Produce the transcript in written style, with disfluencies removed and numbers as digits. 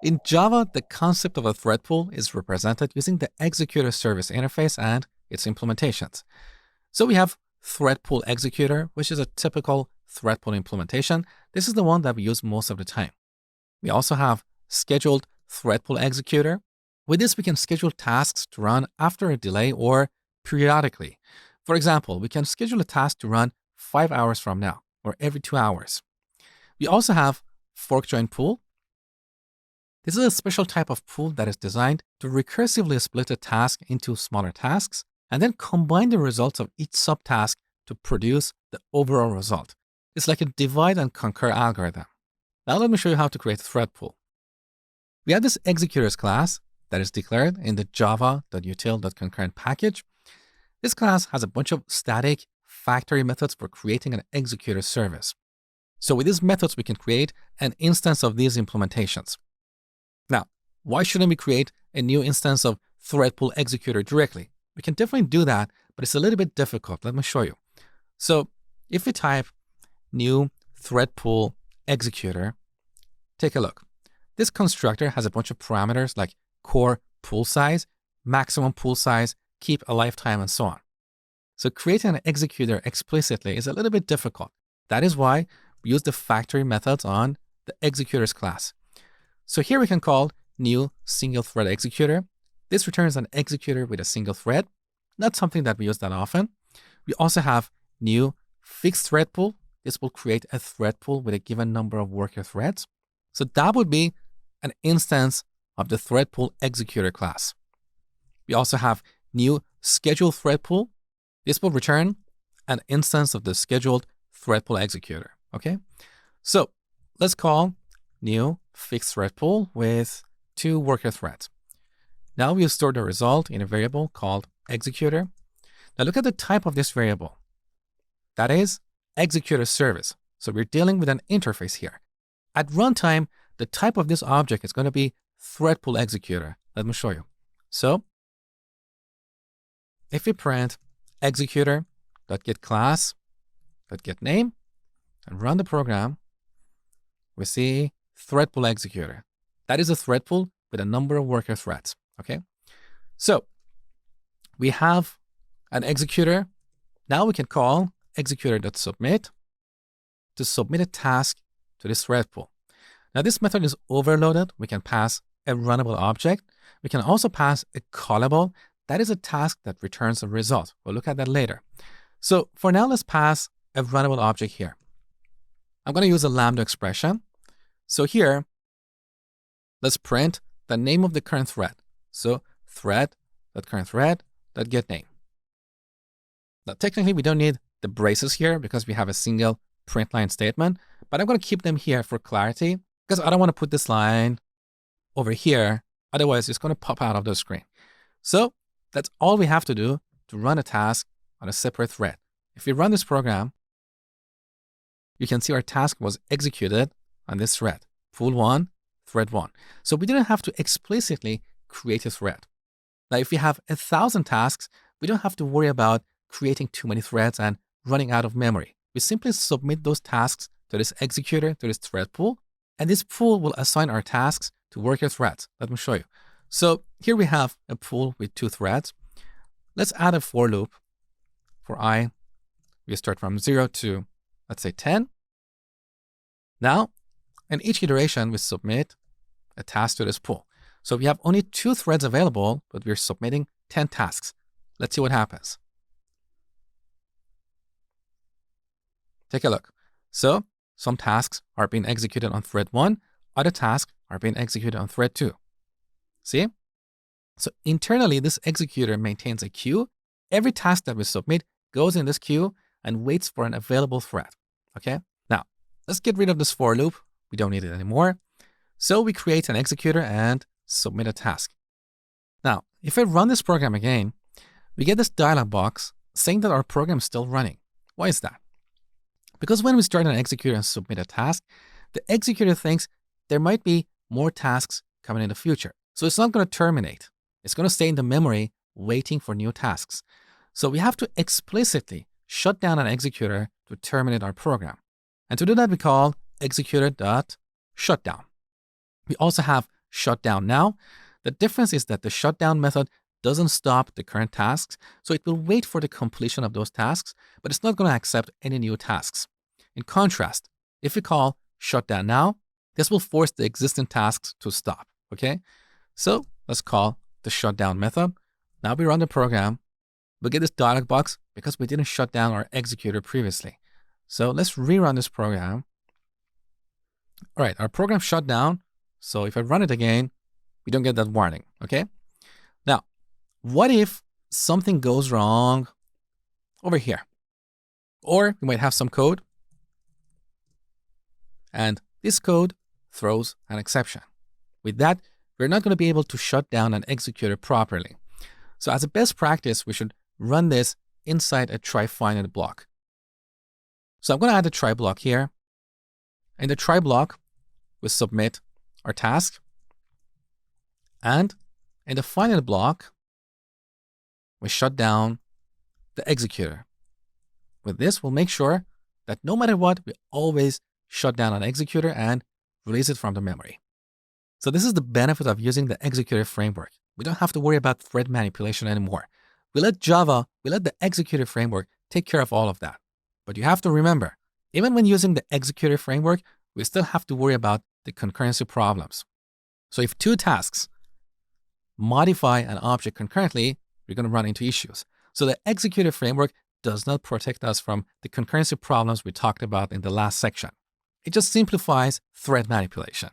In Java, the concept of a thread pool is represented using the executor service interface and its implementations. So we have thread pool executor, which is a typical thread pool implementation. This is the one that we use most of the time. We also have scheduled thread pool executor. With this, we can schedule tasks to run after a delay or periodically. For example, we can schedule a task to run 5 hours from now or every 2 hours. We also have fork join pool. This is a special type of pool that is designed to recursively split a task into smaller tasks and then combine the results of each subtask to produce the overall result. It's like a divide and conquer algorithm. Now let me show you how to create a thread pool. We have this executors class that is declared in the java.util.concurrent package. This class has a bunch of static factory methods for creating an executor service. So with these methods, we can create an instance of these implementations. Now, why shouldn't we create a new instance of thread pool executor directly? We can definitely do that, but it's a little bit difficult. Let me show you. So if we type new thread pool executor, take a look. This constructor has a bunch of parameters like core pool size, maximum pool size, keep alive time, and so on. So creating an executor explicitly is a little bit difficult. That is why we use the factory methods on the executors class. So here we can call new single thread executor. This returns an executor with a single thread, not something that we use that often. We also have new fixed thread pool. This will create a thread pool with a given number of worker threads. So that would be an instance of the thread pool executor class. We also have new scheduled thread pool. This will return an instance of the scheduled thread pool executor. Okay, so let's call new fixed thread pool with 2 worker threads. Now we'll store the result in a variable called executor. Now look at the type of this variable. That is executor service. So we're dealing with an interface here. At runtime, the type of this object is going to be thread pool executor. Let me show you. So if we print executor.getClass.getName and run the program, we see thread pool executor. That is a thread pool with a number of worker threads. Okay, so we have an executor. Now we can call executor.submit to submit a task to this thread pool. Now this method is overloaded. We can pass a runnable object. We can also pass a callable. That is a task that returns a result. We'll look at that later. So for now, let's pass a runnable object here. I'm going to use a lambda expression. So here, let's print the name of the current thread. So thread.currentThread.getName. Now technically, we don't need the braces here because we have a single print line statement, but I'm going to keep them here for clarity because I don't want to put this line over here. Otherwise, it's going to pop out of the screen. So that's all we have to do to run a task on a separate thread. If we run this program, you can see our task was executed on this thread, pool 1, thread 1. So we didn't have to explicitly create a thread. Now, if we have 1,000 tasks, we don't have to worry about creating too many threads and running out of memory. We simply submit those tasks to this executor, to this thread pool, and this pool will assign our tasks to worker threads. Let me show you. So here we have a pool with 2 threads. Let's add a for loop. For I, we start from 0 to, let's say, 10. Now, in each iteration, we submit a task to this pool. So we have only 2 threads available, but we're submitting 10 tasks. Let's see what happens. Take a look. So some tasks are being executed on thread 1, other tasks are being executed on thread 2. See? So internally, this executor maintains a queue. Every task that we submit goes in this queue and waits for an available thread. Okay? Now, let's get rid of this for loop. We don't need it anymore. So we create an executor and submit a task. Now, if I run this program again, we get this dialog box saying that our program is still running. Why is that? Because when we start an executor and submit a task, the executor thinks there might be more tasks coming in the future. So it's not going to terminate. It's going to stay in the memory waiting for new tasks. So we have to explicitly shut down an executor to terminate our program. And to do that, we call executor.shutdown. We also have shutdown now. The difference is that the shutdown method doesn't stop the current tasks, so it will wait for the completion of those tasks, but it's not going to accept any new tasks. In contrast, if we call shutdown now, this will force the existing tasks to stop, okay? So let's call the shutdown method. Now we run the program. We get this dialog box because we didn't shut down our executor previously. So let's rerun this program. All right, our program shut down. So if I run it again, we don't get that warning, okay? Now, what if something goes wrong over here? Or we might have some code, and this code throws an exception. With that, we're not going to be able to shut down an executor properly. So as a best practice, we should run this inside a try finite block. So I'm going to add a try block here. In the try block, we submit our task. And in the finite block, we shut down the executor. With this, we'll make sure that no matter what, we always shut down an executor and release it from the memory. So this is the benefit of using the executor framework. We don't have to worry about thread manipulation anymore. We let the executor framework take care of all of that. But you have to remember, even when using the executor framework, we still have to worry about the concurrency problems. So if two tasks modify an object concurrently, we're going to run into issues. So the executor framework does not protect us from the concurrency problems we talked about in the last section. It just simplifies thread manipulation.